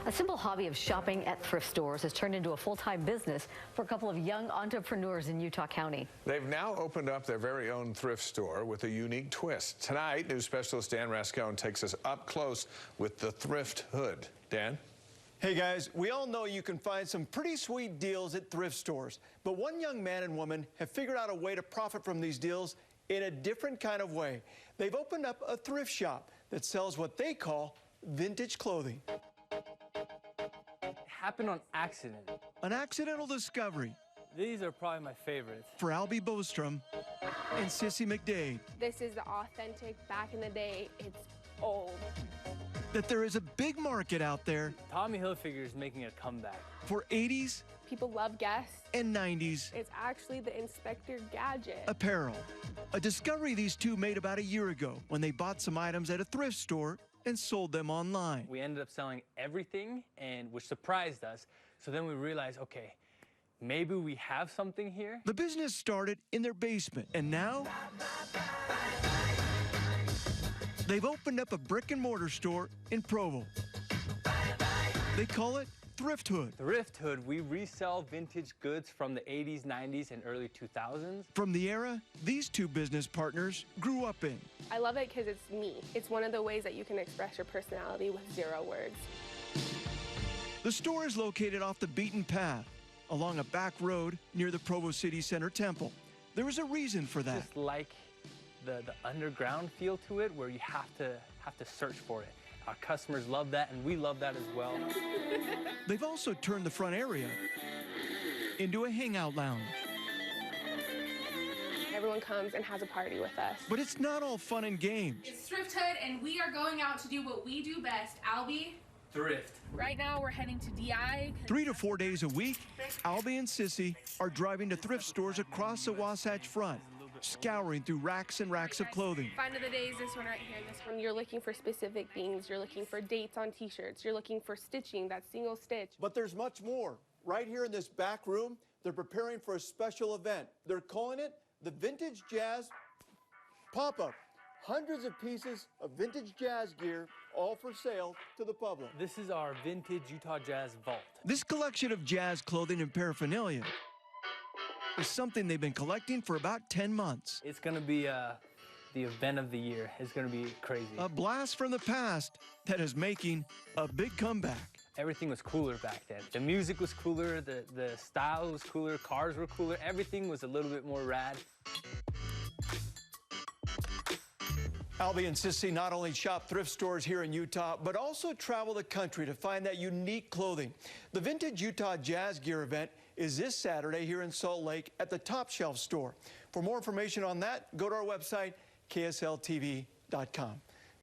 A simple hobby of shopping at thrift stores has turned into a full-time business for a couple of young entrepreneurs in Utah County. They've now opened up their very own thrift store with a unique twist. Tonight, news specialist Dan Rascone takes us up close with the Thrift Hood. Dan? Hey guys, we all know you can find some pretty sweet deals at thrift stores, but one young man and woman have figured out a way to profit from these deals in a different kind of way. They've opened up a thrift shop that sells what they call vintage clothing. Happened on accident. An accidental discovery. These are probably my favorites. For Albie Bostrom and Sissy McDade. This is the authentic, back in the day, it's old. That there is a big market out there. Tommy Hilfiger is making a comeback. For 80s. People love Guess. And 90s. It's actually the Inspector Gadget. Apparel. A discovery these two made about a year ago when they bought some items at a thrift store and sold them online. We ended up selling everything, and which surprised us. So then we realized, okay, maybe we have something here. The business started in their basement, and now they've opened up a brick and mortar store in Provo. They call it Thrift Hood. Thrift Hood, we resell vintage goods from the 80s, 90s, and early 2000s. From the era these two business partners grew up in. I love it because it's me. It's one of the ways that you can express your personality with 0 words. The store is located off the beaten path, along a back road near the Provo City Center Temple. There is a reason for that. Just like the underground feel to it, where you have to search for it. Our customers love that, and we love that as well. They've also turned the front area into a hangout lounge. Everyone comes and has a party with us. But it's not all fun and games. It's Thrift Hood, and we are going out to do what we do best. Albie? Thrift. Right now, we're heading to DI. 3 to 4 days a week, Albie and Sissy are driving to thrift stores across the Wasatch Front, scouring through racks and racks of clothing. Find of the day is this one right here. This one, you're looking for specific things. You're looking for dates on t-shirts. You're looking for stitching, that single stitch. But there's much more. Right here in this back room, they're preparing for a special event. They're calling it the Vintage Jazz Pop-Up. Hundreds of pieces of vintage jazz gear, all for sale to the public. This is our vintage Utah Jazz vault. This collection of jazz clothing and paraphernalia is something they've been collecting for about 10 months. It's going to be the event of the year. It's going to be crazy. A blast from the past that is making a big comeback. Everything was cooler back then. The music was cooler, the style was cooler, cars were cooler, everything was a little bit more rad. Albie and Sissy not only shop thrift stores here in Utah, but also travel the country to find that unique clothing. The Vintage Utah Jazz Gear event is this Saturday here in Salt Lake at the Top Shelf store. For more information on that, go to our website, ksltv.com.